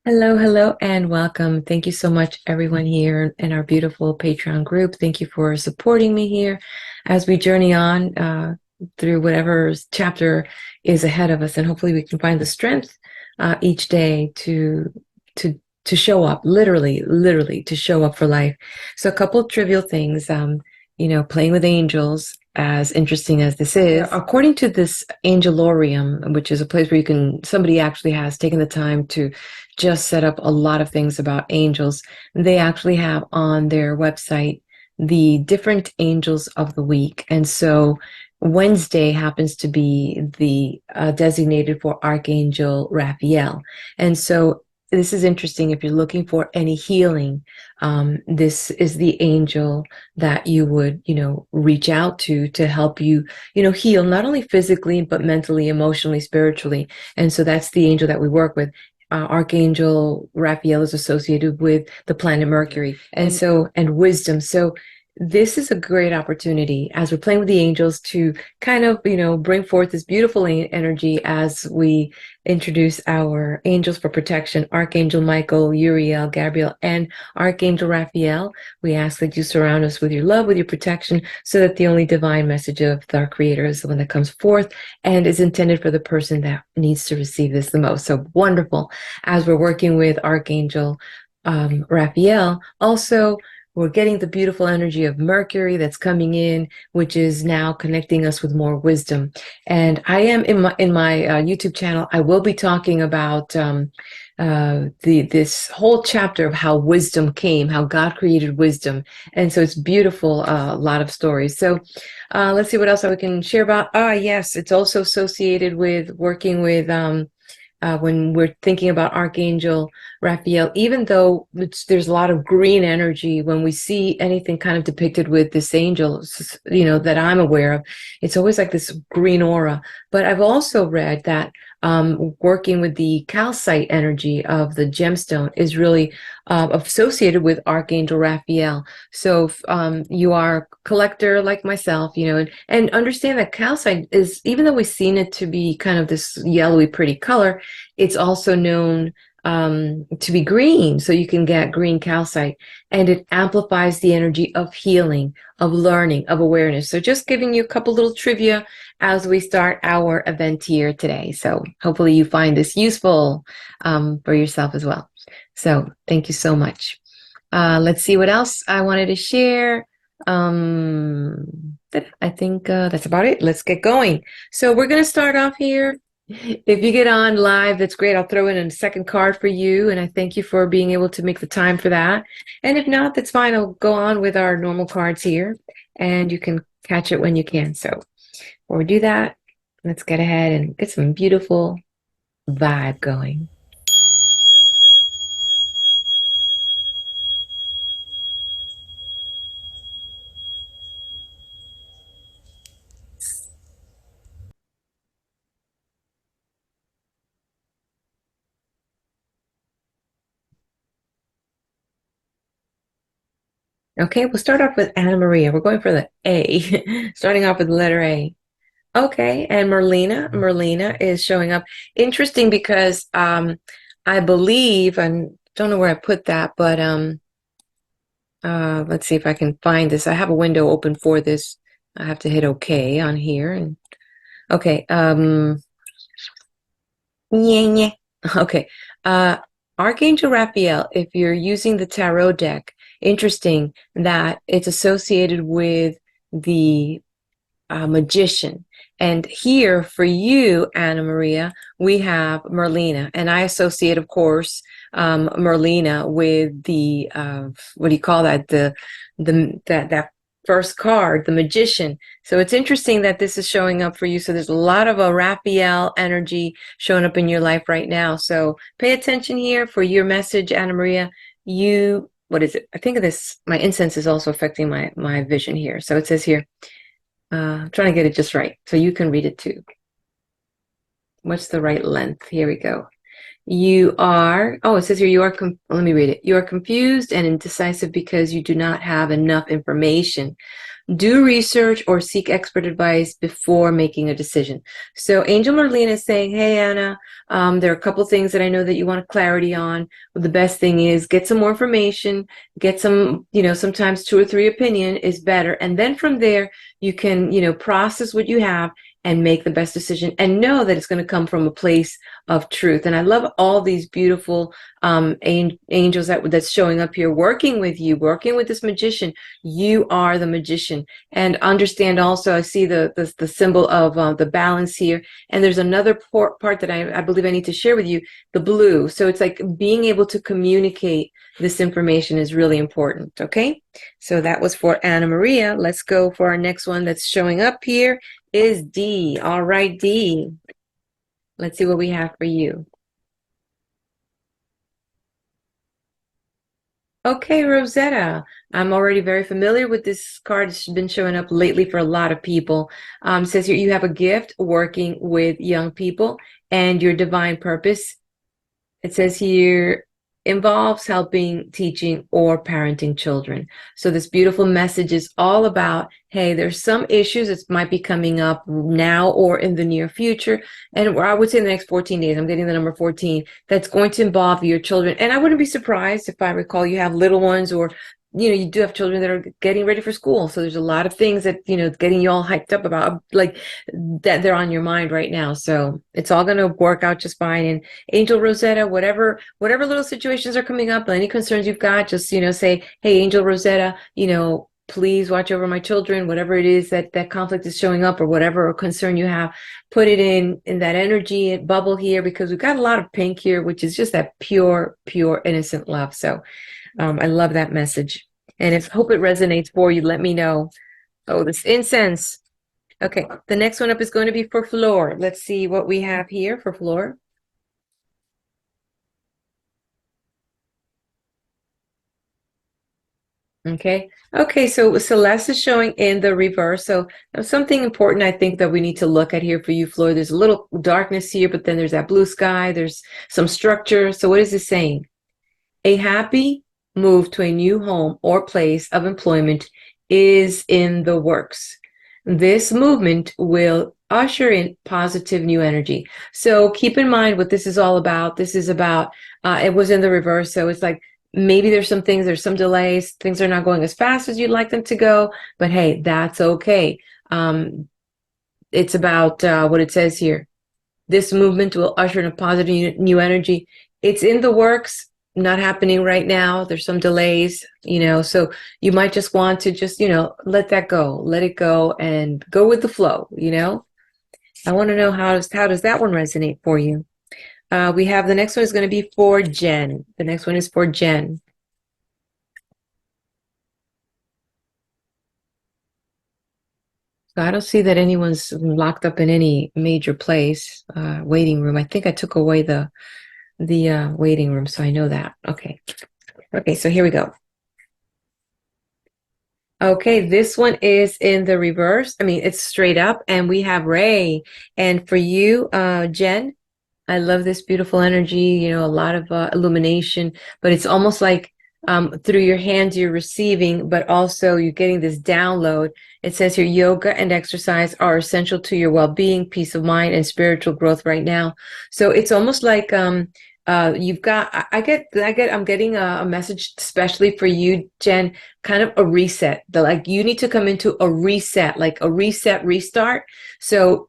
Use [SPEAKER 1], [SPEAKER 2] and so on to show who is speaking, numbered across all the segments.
[SPEAKER 1] Hello, hello, and welcome. Thank you so much, everyone here in our beautiful Patreon group. Thank you for supporting me here as we journey on through whatever chapter is ahead of us, and hopefully we can find the strength each day to show up, literally to show up for life. So, a couple of trivial things. Playing with angels. As interesting as this is, according to this Angelorium, which is a place where somebody actually has taken the time to just set up a lot of things about angels. They actually have on their website the different angels of the week. And so Wednesday happens to be the designated for Archangel Raphael. And so this is interesting if you're looking for any healing. This is the angel that you would, reach out to help you, heal not only physically, but mentally, emotionally, spiritually. And so that's the angel that we work with. Archangel Raphael is associated with the planet Mercury, and wisdom. So this is a great opportunity as we're playing with the angels to kind of, bring forth this beautiful energy as we introduce our angels for protection, Archangel Michael, Uriel, Gabriel, and Archangel Raphael. We ask that you surround us with your love, with your protection, so that the only divine message of our Creator is the one that comes forth and is intended for the person that needs to receive this the most. So wonderful. As we're working with Archangel Raphael, also we're getting the beautiful energy of Mercury that's coming in, which is now connecting us with more wisdom. And I am in my YouTube channel. I will be talking about this whole chapter of how wisdom came, how God created wisdom, and so it's beautiful. A lot of stories. So let's see what else we can share about. Yes, it's also associated with working with. When we're thinking about Archangel Raphael, even though there's a lot of green energy, when we see anything kind of depicted with this angel, that I'm aware of, it's always like this green aura. But I've also read that working with the calcite energy of the gemstone is really associated with Archangel Raphael. So you are a collector like myself, and understand that calcite is, even though we've seen it to be kind of this yellowy, pretty color, it's also known to be green. So you can get green calcite, and it amplifies the energy of healing, of learning, of awareness. So just giving you a couple little trivia as we start our event here today. So hopefully you find this useful for yourself as well. So thank you so much. Let's see what else I wanted to share. I think that's about it. Let's get going. So we're going to start off here. If you get on live, that's great. I'll throw in a second card for you, and I thank you for being able to make the time for that. And if not, that's fine. I'll go on with our normal cards here, and you can catch it when you can. So before we do that, let's get ahead and get some beautiful vibe going. Okay, we'll start off with Anna Maria. We're going for the A, starting off with the letter A. Okay, and Merlina is showing up. Interesting because I believe, I don't know where I put that, but let's see if I can find this. I have a window open for this. I have to hit OK on here. And okay, yeah. Okay. Archangel Raphael, if you're using the tarot deck, interesting that it's associated with the magician. And here for you, Anna Maria, we have Merlina. And I associate, of course, Merlina with the what do you call that? That first card, the magician. So it's interesting that this is showing up for you. So there's a lot of a Raphael energy showing up in your life right now. So pay attention here for your message, Anna Maria. What is it? I think of this, my incense is also affecting my vision here. So it says here, I'm trying to get it just right so you can read it too. What's the right length? Here we go. It says here, let me read it. You are confused and indecisive because you do not have enough information. Do research or seek expert advice before making a decision. So Angel Merlin is saying, hey, Anna, there are a couple things that I know that you want clarity on. The best thing is get some more information, get some, sometimes 2 or 3 opinion is better. And then from there, you can, process what you have and make the best decision and know that it's going to come from a place of truth. And I love all these beautiful angels that's showing up here, working with you, working with this magician. You are the magician. And understand also, I see the symbol of the balance here. And there's another part that I believe I need to share with you, the blue. So it's like being able to communicate this information is really important. Okay. So that was for Anna Maria. Let's go for our next one that's showing up here is D. All right, D. Let's see what we have for you. Okay, Rosetta. I'm already very familiar with this card. It's been showing up lately for a lot of people. Says here you have a gift working with young people and your divine purpose. It says here involves helping, teaching, or parenting children. So this beautiful message is all about, hey, there's some issues that might be coming up now or in the near future. And I would say in the next 14 days, I'm getting the number 14, that's going to involve your children. And I wouldn't be surprised if I recall you have little ones or you do have children that are getting ready for school. So there's a lot of things that, getting you all hyped up about, like that they're on your mind right now. So it's all going to work out just fine. And Angel Rosetta, whatever little situations are coming up, any concerns you've got, just, say, hey, Angel Rosetta, please watch over my children, whatever it is that conflict is showing up or whatever concern you have, put it in that energy bubble here, because we've got a lot of pink here, which is just that pure, innocent love. So I love that message. And hope it resonates for you. Let me know. Oh, this incense. Okay, the next one up is going to be for Flor. Let's see what we have here for Flor. Okay. So Celeste is showing in the reverse. So something important I think that we need to look at here for you, Flor. There's a little darkness here, but then there's that blue sky. There's some structure. So what is this saying? A happy move to a new home or place of employment is in the works. This movement will usher in positive new energy. So keep in mind what this is all about. This is about, it was in the reverse. So it's like, maybe there's some delays. Things are not going as fast as you'd like them to go, but hey, that's okay. It's about what it says here. This movement will usher in a positive new energy. It's in the works. Not happening right now. There's some delays, so you might just want to just, let that go, let it go and go with the flow, I want to know how does that one resonate for you? We have the next one is going to be for Jen. The next one is for Jen. So I don't see that anyone's locked up in any major place, waiting room. I think I took away the waiting room, so I know that. Okay, so here we go. Okay, this one is in the reverse. I mean, it's straight up, and we have Ray. And for you, Jen, I love this beautiful energy, a lot of illumination, but it's almost like through your hands you're receiving, but also you're getting this download. It says here, yoga and exercise are essential to your well-being, peace of mind, and spiritual growth right now. So it's almost like you've got, I'm getting a message, especially for you, Jen, kind of a reset. Like you need to come into a reset, like a reset, restart. So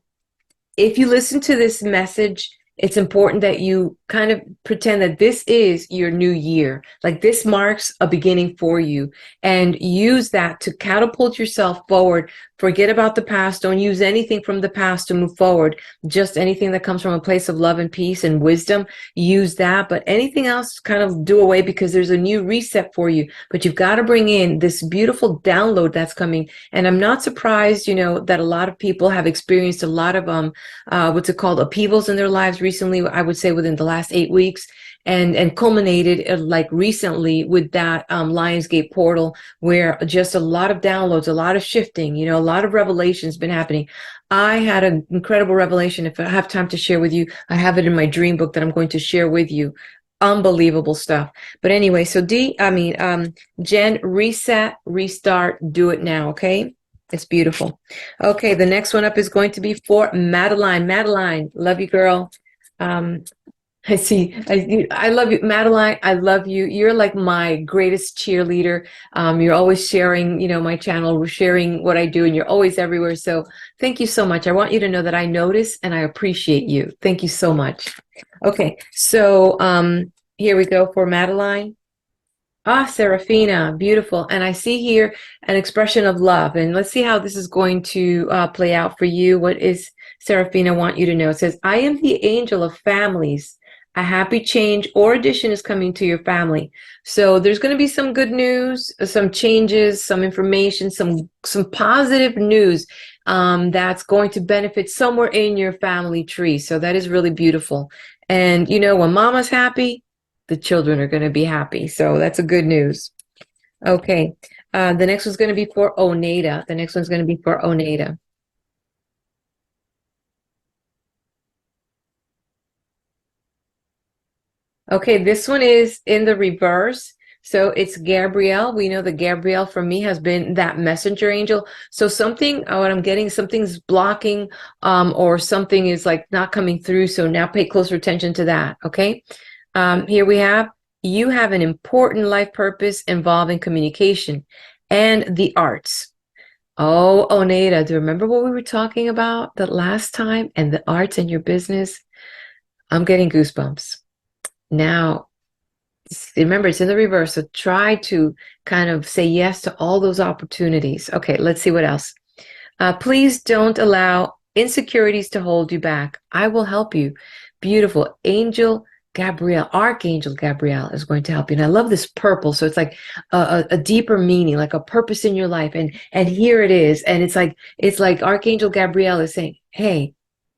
[SPEAKER 1] if you listen to this message, it's important that you kind of pretend that this is your new year. Like this marks a beginning for you, and use that to catapult yourself forward. Forget about the past. Don't use anything from the past to move forward. Just anything that comes from a place of love and peace and wisdom, use that. But anything else kind of do away, because there's a new reset for you. But you've got to bring in this beautiful download that's coming. And I'm not surprised, that a lot of people have experienced a lot of what's it called, upheavals in their lives recently. I would say within the last 8 weeks. And culminated like recently with that Lionsgate portal, where just a lot of downloads, a lot of shifting, a lot of revelations been happening. I had an incredible revelation. If I have time to share with you, I have it in my dream book that I'm going to share with you. Unbelievable stuff. But anyway, so Jen, reset, restart, do it now, okay? It's beautiful. Okay, the next one up is going to be for Madeline. Madeline, love you, girl. Um, I see. I love you, Madeline. I love you. You're like my greatest cheerleader. You're always sharing, my channel, sharing what I do, and you're always everywhere. So thank you so much. I want you to know that I notice and I appreciate you. Thank you so much. Okay, so here we go for Madeline. Ah, Serafina, beautiful. And I see here an expression of love. And let's see how this is going to play out for you. What is Serafina want you to know? It says, I am the angel of families. A happy change or addition is coming to your family. So there's going to be some good news, some changes, some information, some positive news that's going to benefit somewhere in your family tree. So that is really beautiful. And when mama's happy, the children are going to be happy. So that's a good news. Okay. The next one's going to be for Oneida. The next one's going to be for Oneida. Okay, this one is in the reverse. So it's Gabrielle. We know that Gabrielle for me has been that messenger angel. So something, what I'm getting, something's blocking or something is like not coming through. So now pay closer attention to that. Okay. Here we have, you have an important life purpose involving communication and the arts. Oh, Oneida, do you remember what we were talking about the last time and the arts in your business? I'm getting goosebumps. Now, remember, it's in the reverse, so try to kind of say yes to all those opportunities. Okay, let's see what else. Please don't allow insecurities to hold you back. I will help you. Beautiful. Angel Gabrielle, Archangel Gabrielle is going to help you. And I love this purple. So it's like a deeper meaning, like a purpose in your life. And here it is. And it's like Archangel Gabrielle is saying, hey,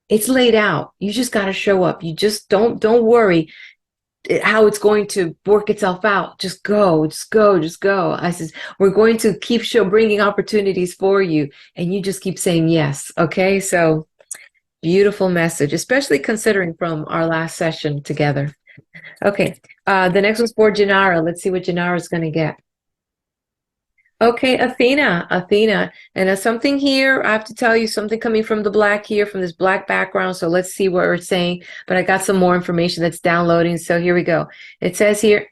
[SPEAKER 1] it's laid out. You just got to show up. You just don't worry how it's going to work itself out. Just go, just go, just go. I says, we're going to keep bringing opportunities for you. And you just keep saying yes. Okay. So beautiful message, especially considering from our last session together. Okay. The next one's for Janara. Let's see what Janara is going to get. Okay, Athena. And there's something here, I have to tell you, something coming from the black here, from this black background. So let's see what it's saying. But I got some more information that's downloading. So here we go. It says here,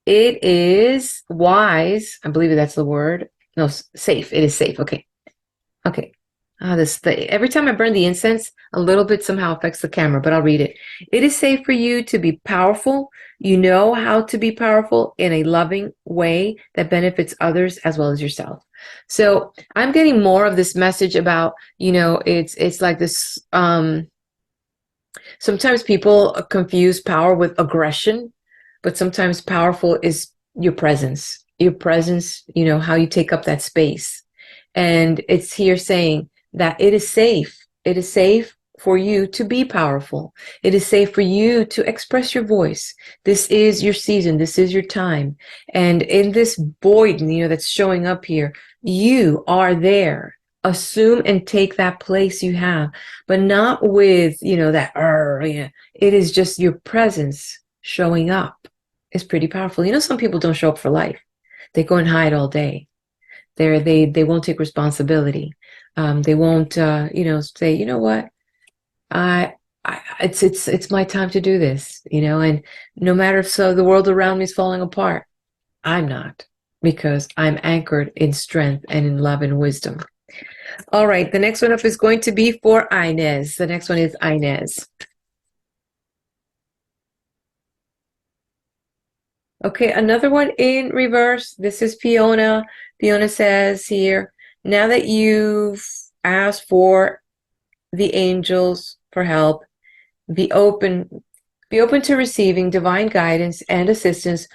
[SPEAKER 1] it is wise. I believe that's the word. No, safe. It is safe. Okay. Okay. Every time I burn the incense, a little bit somehow affects the camera, but I'll read it. It is safe for you to be powerful. You know how to be powerful in a loving way that benefits others as well as yourself. So I'm getting more of this message about, it's like this. Sometimes people confuse power with aggression, but sometimes powerful is your presence, how you take up that space. And it's here saying that it is safe. It is safe for you to be powerful. It is safe for you to express your voice. This is your season. This is your time. And in this void, that's showing up here, you are there. Assume and take that place you have, but not with, it is just your presence showing up. It's pretty powerful. Some people don't show up for life. They go and hide all day. They won't take responsibility. They won't, say, you know what, it's my time to do this, and no matter if the world around me is falling apart, I'm not, because I'm anchored in strength and in love and wisdom. All right, the next one up is going to be for Inez. The next one is Inez. Okay, another one in reverse. This is Fiona. Fiona says here, now that you've asked for the angels for help, be open to receiving divine guidance and assistance,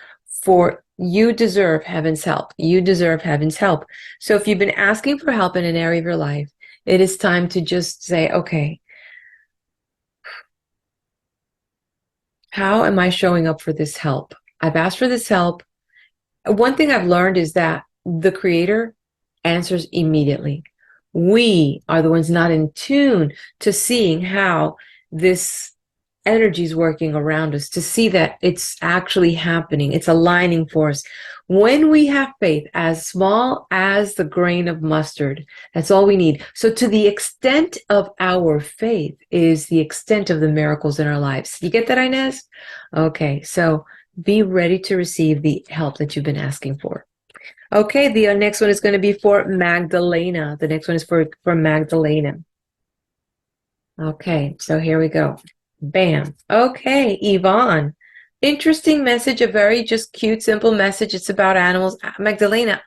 [SPEAKER 1] for you deserve heaven's help. You deserve heaven's help. So if you've been asking for help in an area of your life, it is time to just say, okay, how am I showing up for this help? I've asked for this help. One thing I've learned is that the Creator answers immediately. We are the ones not in tune to seeing how this energies working around us, to see that it's actually happening. It's aligning for us. When we have faith as small as the grain of mustard, that's all we need. So to the extent of our faith is the extent of the miracles in our lives. You get that, Inez? Okay, so be ready to receive the help that you've been asking for. Okay, the next one is going to be for Magdalena. The next one is for Magdalena. Okay, so here we go. Bam. Okay, Yvonne. Interesting message, a very just cute, simple message. It's about animals. Magdalena,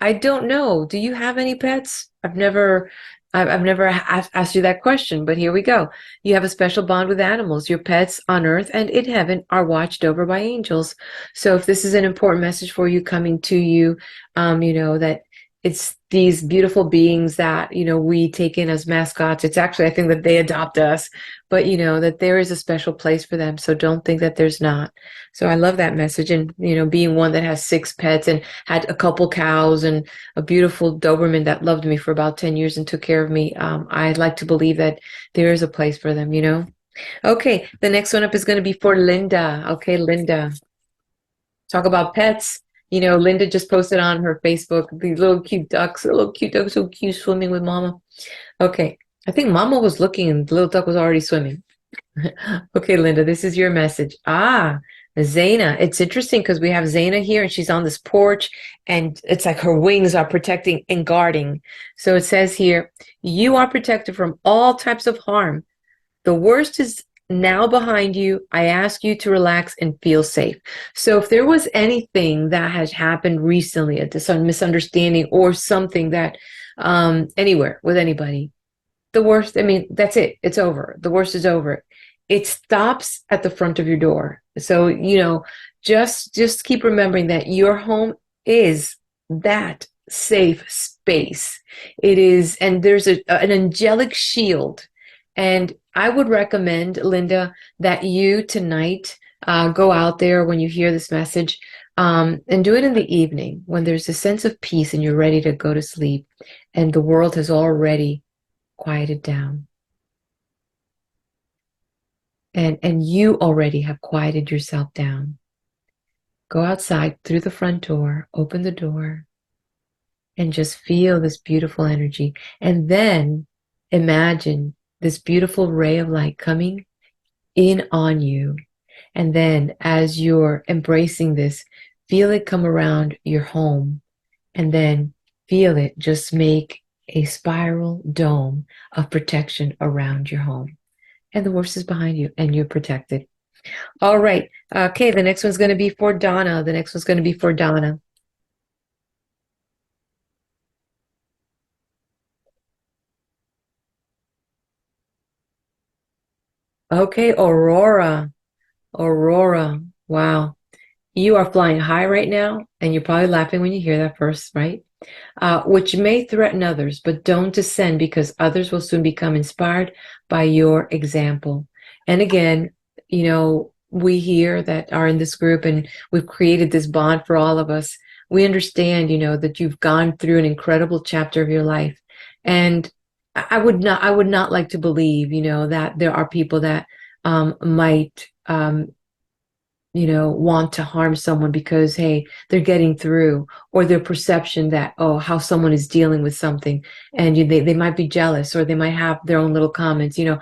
[SPEAKER 1] I don't know. Do you have any pets? I've never asked you that question, but here we go. You have a special bond with animals. Your pets on earth and in heaven are watched over by angels. So if this is an important message for you coming to you, you know, that it's these beautiful beings that, you know, we take in as mascots. It's actually, I think that they adopt us, but you know, that there is a special place for them. So don't think that there's not. So I love that message. And, you know, being one that has 6 pets and had a couple cows and a beautiful Doberman that loved me for about 10 years and took care of me. I'd like to believe that there is a place for them, you know? Okay, the next one up is going to be for Linda. Okay, Linda. Talk about pets. You know, Linda just posted on her Facebook these little cute ducks, so cute swimming with Mama. Okay, I think Mama was looking and the little duck was already swimming. Okay, Linda, this is your message. Zaina. It's interesting because we have Zaina here and she's on this porch and it's like her wings are protecting and guarding. So it says here, you are protected from all types of harm. The worst is now behind you. I ask you to relax and feel safe. So if there was anything that has happened recently, a misunderstanding or something that anywhere with anybody, the worst, I mean, that's it. It's over. The worst is over. It stops at the front of your door. So, you know, just keep remembering that your home is that safe space. It is, and there's an angelic shield. And I would recommend, Linda, that you tonight go out there when you hear this message and do it in the evening when there's a sense of peace and you're ready to go to sleep and the world has already quieted down. And you already have quieted yourself down. Go outside through the front door, open the door, and just feel this beautiful energy. And then imagine this beautiful ray of light coming in on you. And then as you're embracing this, feel it come around your home. And then feel it just make a spiral dome of protection around your home. And the worst is behind you and you're protected. All right. Okay, the next one's going to be for Donna. The next one's going to be for Donna. Okay, Aurora. Aurora. Wow. You are flying high right now, and you're probably laughing when you hear that first, right? Which may threaten others, but don't descend because others will soon become inspired by your example. And again, you know, we here that are in this group and we've created this bond for all of us. We understand, you know, that you've gone through an incredible chapter of your life. And I would not like to believe, you know, that there are people that might you know, want to harm someone because, hey, they're getting through, or their perception that, oh, how someone is dealing with something, and they might be jealous, or they might have their own little comments. You know,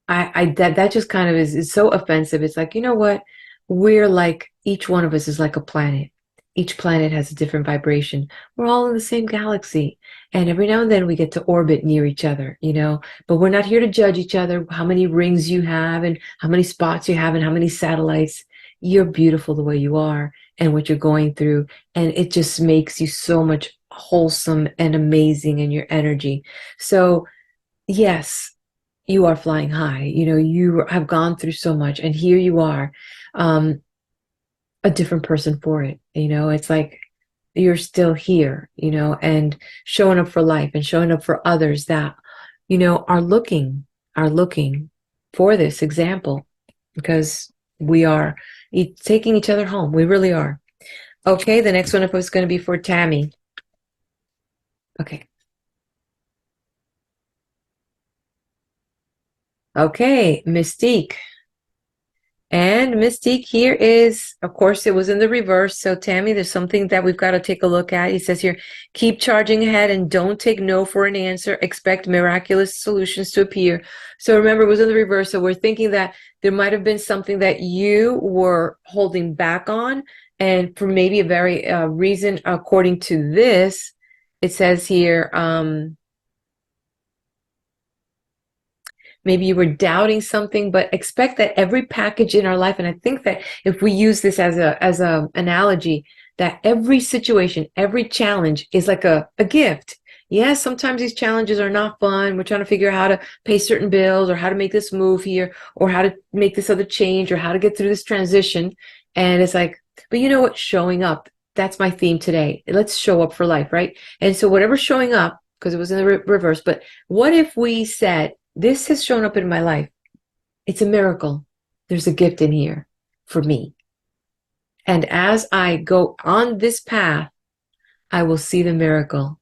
[SPEAKER 1] that just kind of is so offensive. It's like, you know what? We're like, each one of us is like a planet. Each planet has a different vibration. We're all in the same galaxy. And every now and then we get to orbit near each other, you know, but we're not here to judge each other, how many rings you have and how many spots you have and how many satellites. You're beautiful the way you are and what you're going through. And it just makes you so much wholesome and amazing in your energy. So yes, you are flying high. You know, you have gone through so much and here you are, a different person for it. You know, it's like you're still here, you know, and showing up for life and showing up for others that, you know, are looking for this example because we are taking each other home. We really are. Okay, the next one is going to be for Tammy. Okay. Okay, Mystique. And Mystique here is, of course, it was in the reverse. So Tammy, there's something that we've got to take a look at. He says here, keep charging ahead and don't take no for an answer. Expect miraculous solutions to appear. So remember, it was in the reverse. So we're thinking that there might have been something that you were holding back on. And for maybe a very reason, according to this, it says here, maybe you were doubting something, but expect that every package in our life, and I think that if we use this as a analogy, that every situation, every challenge is like a gift. Yes, sometimes these challenges are not fun. We're trying to figure out how to pay certain bills or how to make this move here or how to make this other change or how to get through this transition. And it's like, but you know what? Showing up. That's my theme today. Let's show up for life, right? And so whatever's showing up, because it was in the reverse, but what if we said, this has shown up in my life. It's a miracle. There's a gift in here for me. And as I go on this path, I will see the miracle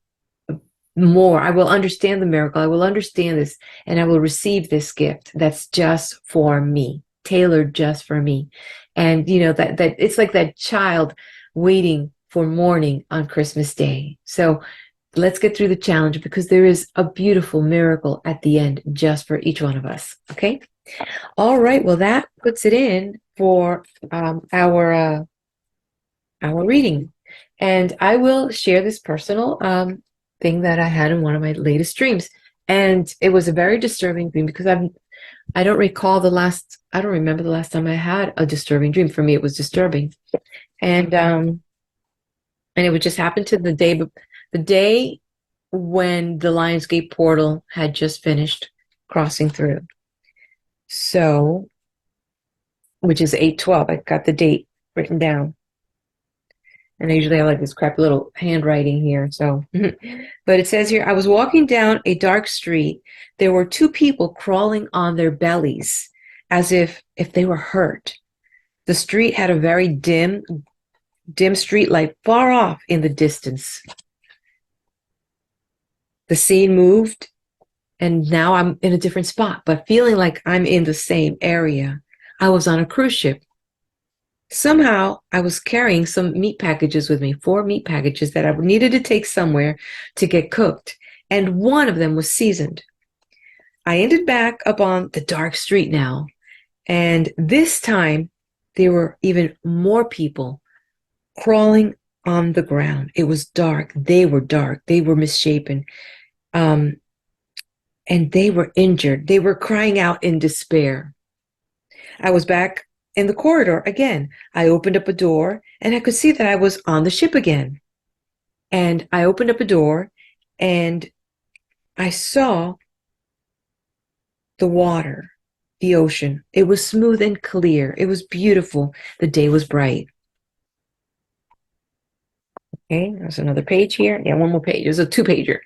[SPEAKER 1] more. I will understand the miracle. I will understand this and I will receive this gift that's just for me, tailored just for me. And you know, that it's like that child waiting for morning on Christmas Day. So let's get through the challenge because there is a beautiful miracle at the end just for each one of us. Okay. All right. Well, that puts it in for our reading, and I will share this personal thing that I had in one of my latest dreams, and it was a very disturbing dream because I don't remember the last time I had a disturbing dream. For me, it was disturbing, and it would just happen to the day when the Lionsgate portal had just finished crossing through. So, which is 8/12. I got the date written down. And I usually have like this crappy little handwriting here. So, but it says here, I was walking down a dark street. There were two people crawling on their bellies as if they were hurt. The street had a very dim street light far off in the distance. The scene moved, and now I'm in a different spot, but feeling like I'm in the same area. I was on a cruise ship. Somehow, I was carrying some meat packages with me, 4 meat packages that I needed to take somewhere to get cooked, and one of them was seasoned. I ended back up on the dark street now, and this time there were even more people crawling on the ground. It was dark. They were dark. They were misshapen. And they were injured. They were crying out in despair. I was back in the corridor again. I opened up a door and I could see that I was on the ship again. And I opened up a door and I saw the water, the ocean. It was smooth and clear. It was beautiful. The day was bright. Okay, there's another page here. Yeah, one more page. There's a 2-pager.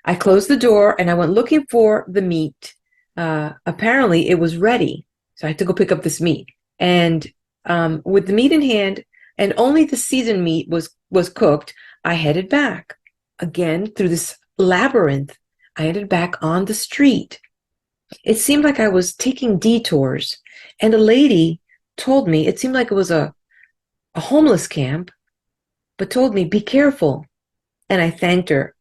[SPEAKER 1] I closed the door and I went looking for the meat. Apparently it was ready. So I had to go pick up this meat. And with the meat in hand and only the seasoned meat was cooked, I headed back again through this labyrinth. I headed back on the street. It seemed like I was taking detours, and a lady told me, it seemed like it was a homeless camp, but told me, be careful. And I thanked her.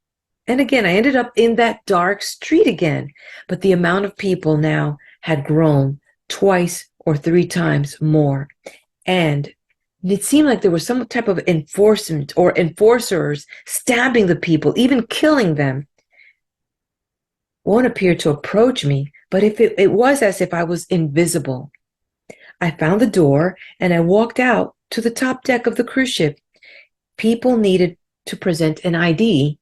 [SPEAKER 1] And again, I ended up in that dark street again, but the amount of people now had grown 2 or 3 times more. And it seemed like there was some type of enforcement or enforcers stabbing the people, even killing them. One appeared to approach me, but it was as if I was invisible. I found the door and I walked out to the top deck of the cruise ship. People needed to present an ID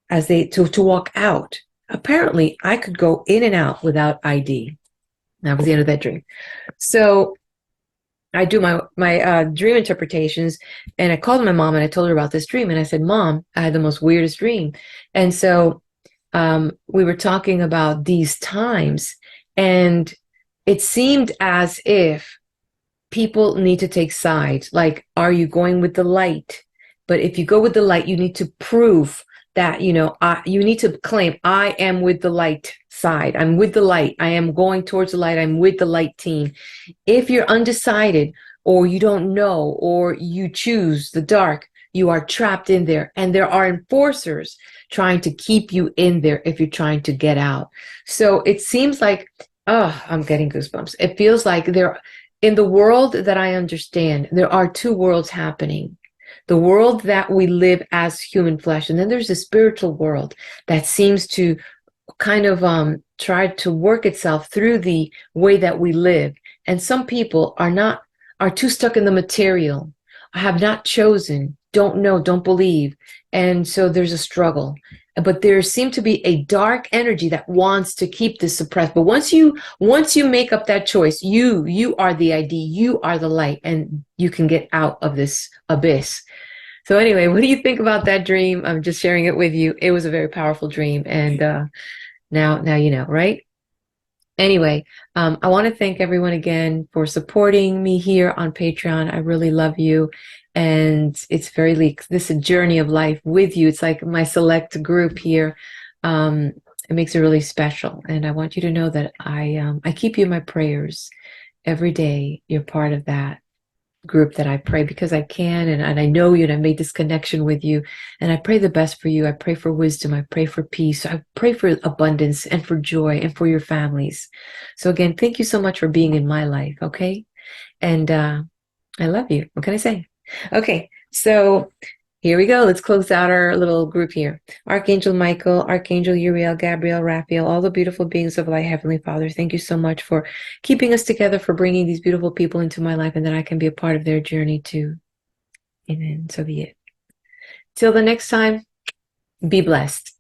[SPEAKER 1] as to walk out. Apparently, I could go in and out without ID. That was the end of that dream. So I do my dream interpretations, and I called my mom and I told her about this dream, and I said, Mom, I had the most weirdest dream. And so we were talking about these times, and it seemed as if people need to take sides. Like, are you going with the light? But if you go with the light, you need to prove that, you need to claim, I am with the light side. I'm with the light. I am going towards the light. I'm with the light team. If you're undecided, or you don't know, or you choose the dark, you are trapped in there. And there are enforcers trying to keep you in there if you're trying to get out. So it seems like, oh, I'm getting goosebumps. It feels like in the world that I understand, there are two worlds happening. The world that we live as human flesh, and then there's the spiritual world that seems to kind of try to work itself through the way that we live. And some people are too stuck in the material, have not chosen, don't know, don't believe. And so there's a struggle. But there seems to be a dark energy that wants to keep this suppressed. But once you make up that choice, you are the ID, you are the light, and you can get out of this abyss. So anyway, what do you think about that dream? I'm just sharing it with you. It was a very powerful dream, and now you know, right? Anyway, I want to thank everyone again for supporting me here on Patreon. I really love you. And it's this is a journey of life with you. It's like my select group here. It makes it really special. And I want you to know that I keep you in my prayers every day. You're part of that group that I pray because I can, and I know you, and I made this connection with you, and I pray the best for you. I pray for wisdom. I pray for peace. I pray for abundance and for joy and for your families. So again, thank you so much for being in my life. Okay. And I love you. What can I say? Okay. So here we go. Let's close out our little group here. Archangel Michael, Archangel Uriel, Gabriel, Raphael, all the beautiful beings of light, Heavenly Father, thank you so much for keeping us together, for bringing these beautiful people into my life, and that I can be a part of their journey too. Amen. So be it. Till the next time, be blessed.